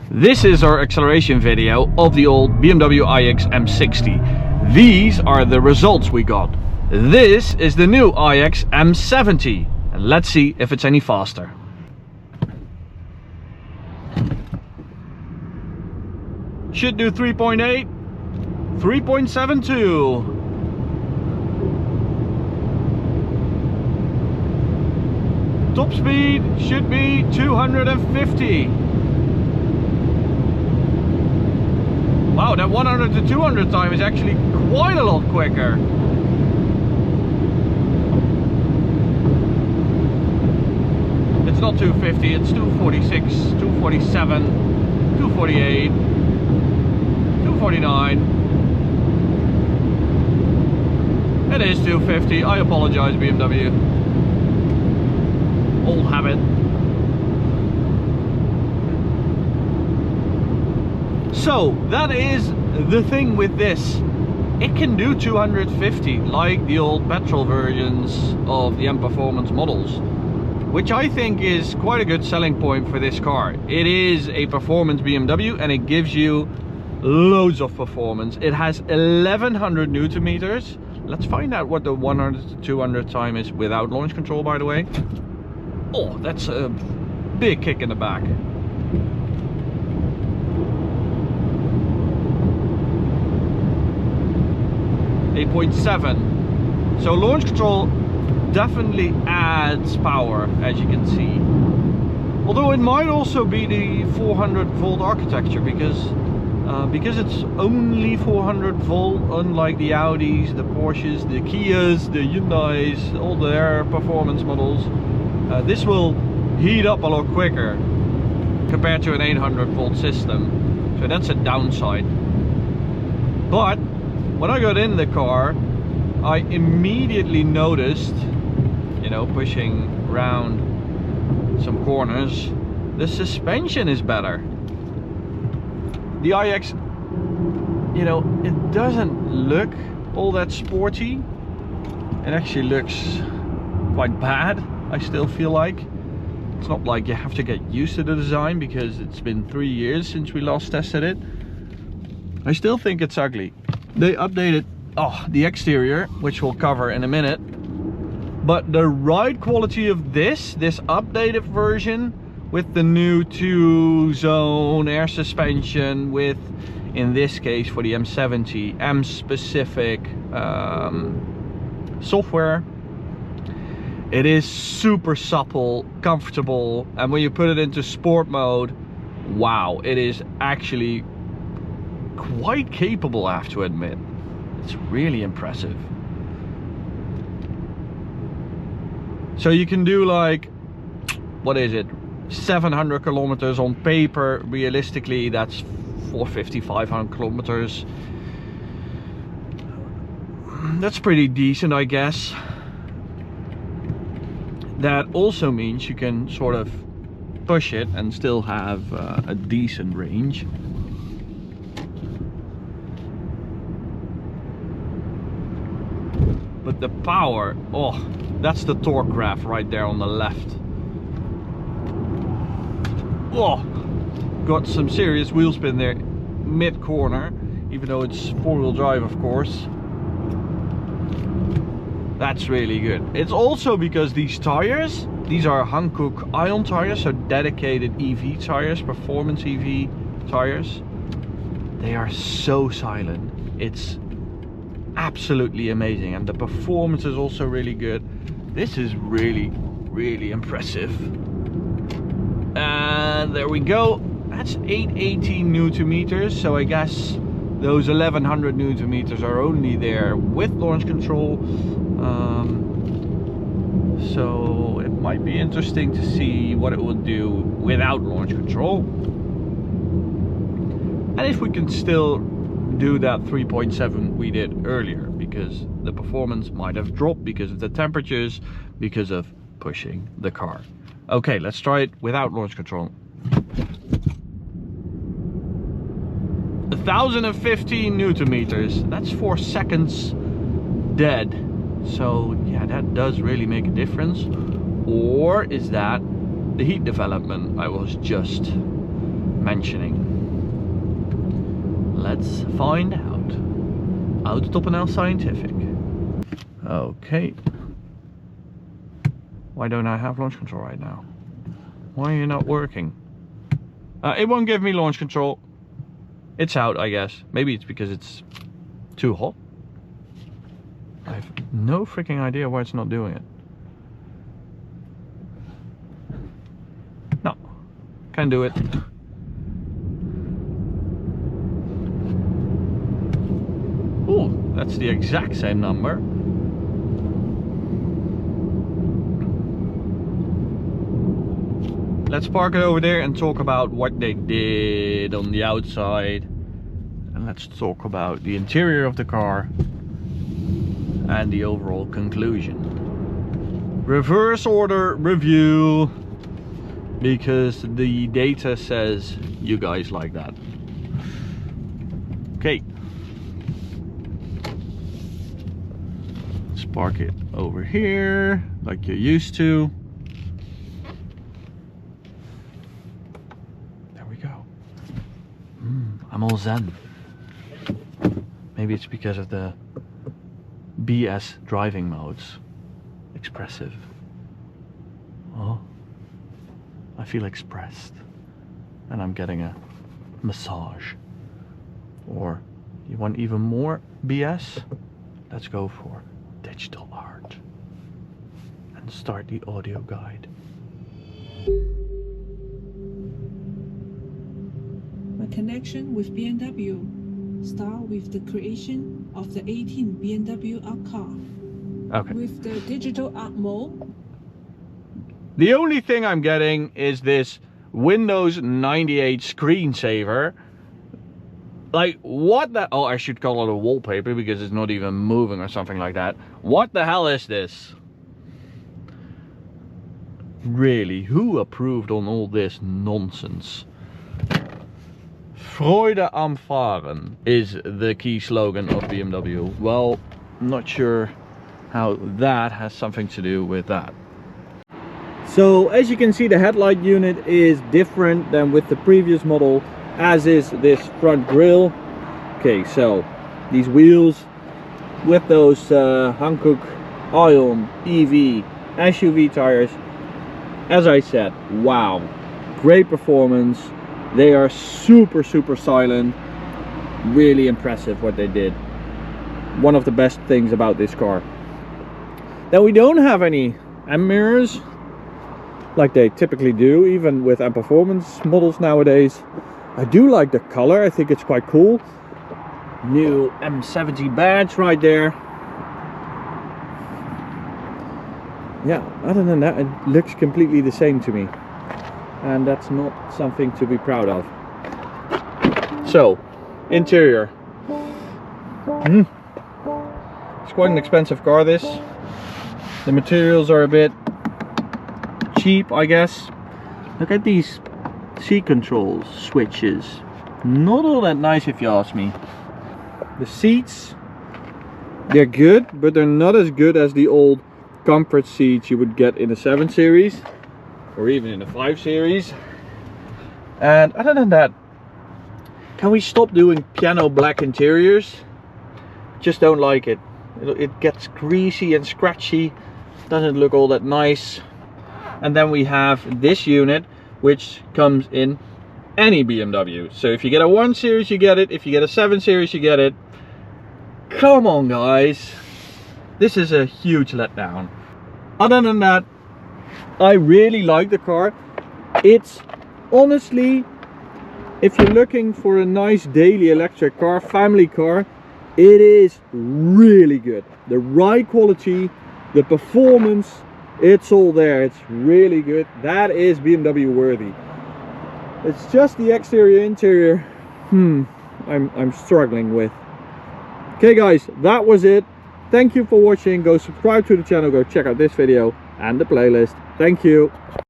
This is our acceleration video of the old BMW iX M60. These are the results we got. This is the new iX M70. And let's see if it's any faster. Should do 3.8, 3.72. Top speed should be 250. Wow, that 100 to 200 time is actually quite a lot quicker. It's not 250, it's 246, 247, 248, 249. It is 250, I apologize BMW. Old habit. So that is the thing with this. It can do 250 like the old petrol versions of the M Performance models, which I think is quite a good selling point for this car. It is a performance BMW and it gives you loads of performance. It has 1100 Newton meters. Let's find out what the 100 to 200 time is without launch control, by the way. Oh, that's a big kick in the back. 8.7. So launch control definitely adds power, as you can see. Although it might also be the 400 volt architecture, because it's only 400 volt, unlike the Audis, the Porsches, the Kias, the Hyundais, all their performance models. This will heat up a lot quicker compared to an 800 volt system, so that's a downside. But when I got in the car, I immediately noticed, you know, pushing around some corners, the suspension is better. The iX, you know, it doesn't look all that sporty. It actually looks quite bad, I still feel like. It's not like you have to get used to the design because it's been 3 years since we last tested it. I still think it's ugly. They updated the exterior, which we'll cover in a minute. But the ride quality of this updated version with the new 2-zone air suspension with, in this case for the M70, M-specific software. It is super supple, comfortable, and when you put it into sport mode, wow, it is actually quite capable, I have to admit. It's really impressive. So you can do like, what is it, 700 kilometers on paper. Realistically that's 450, 500 kilometers. That's pretty decent, I guess. That also means you can sort of push it and still have a decent range. But the power, oh, that's the torque graph right there on the left. Oh, got some serious wheel spin there mid corner, even though it's 4-wheel drive, of course. That's really good. It's also because these tires, these are Hankook Ion tires, so dedicated EV tires, performance EV tires. They are so silent. It's absolutely amazing, and the performance is also really good. This is really, really impressive. And there we go. That's 880 Newton meters. So I guess those 1100 Newton meters are only there with launch control. So it might be interesting to see what it would do without launch control. And if we can still do that 3.7 we did earlier, because the performance might have dropped because of the temperatures, because of pushing the car. Okay, let's try it without launch control. 1015 Newton meters. That's 4 seconds dead. So yeah, that does really make a difference. Or is that the heat development I was just mentioning. Let's find out. AutoTopNL Scientific. Okay. Why don't I have launch control right now? Why are you not working? It won't give me launch control. It's out, I guess. Maybe it's because it's too hot. I have no freaking idea why it's not doing it. No, can't do it. Oh, that's the exact same number. Let's park it over there and talk about what they did on the outside. And let's talk about the interior of the car and the overall conclusion. Reverse order review, because the data says you guys like that. Okay. Let's park it over here like you're used to. I'm all zen. Maybe it's because of the BS driving modes. Expressive. Oh, I feel expressed. And I'm getting a massage. Or you want even more BS? Let's go for digital art. And start the audio guide. My connection with BMW start with the creation of the 18 BMW art car. Okay. With the digital art mode. The only thing I'm getting is this Windows 98 screensaver. Like, what the... Oh, I should call it a wallpaper because it's not even moving or something like that. What the hell is this? Really, who approved on all this nonsense? Freude am Fahren is the key slogan of BMW. Well, I'm not sure how that has something to do with that. So as you can see, the headlight unit is different than with the previous model, as is this front grille. Okay, so these wheels with those Hankook Ion EV SUV tires, as I said, wow, great performance. They are super silent. Really impressive what they did. One of the best things about this car. Now we don't have any M mirrors like they typically do, even with M performance models nowadays. I do like the color. I think it's quite cool. New M70 badge right there. Yeah, other than that, it looks completely the same to me. And that's not something to be proud of. So, interior. It's quite an expensive car, this. The materials are a bit cheap, I guess. Look at these seat controls, switches. Not all that nice if you ask me. The seats, they're good, but they're not as good as the old comfort seats you would get in a 7 Series. Or even in the 5 Series. And other than that, can we stop doing piano black interiors? Just don't like it. It gets greasy and scratchy. Doesn't look all that nice. And then we have this unit, which comes in any BMW. So if you get a 1 Series, you get it. If you get a 7 Series, you get it. Come on, guys. This is a huge letdown. Other than that, I really like the car. It's honestly, if you're looking for a nice daily electric car, family car, it is really good. The ride quality, the performance, it's all there. It's really good. That is BMW worthy. It's just the exterior interior I'm struggling with. Okay guys, that was it. Thank you for watching. Go subscribe to the channel, go check out this video and the playlist. Thank you.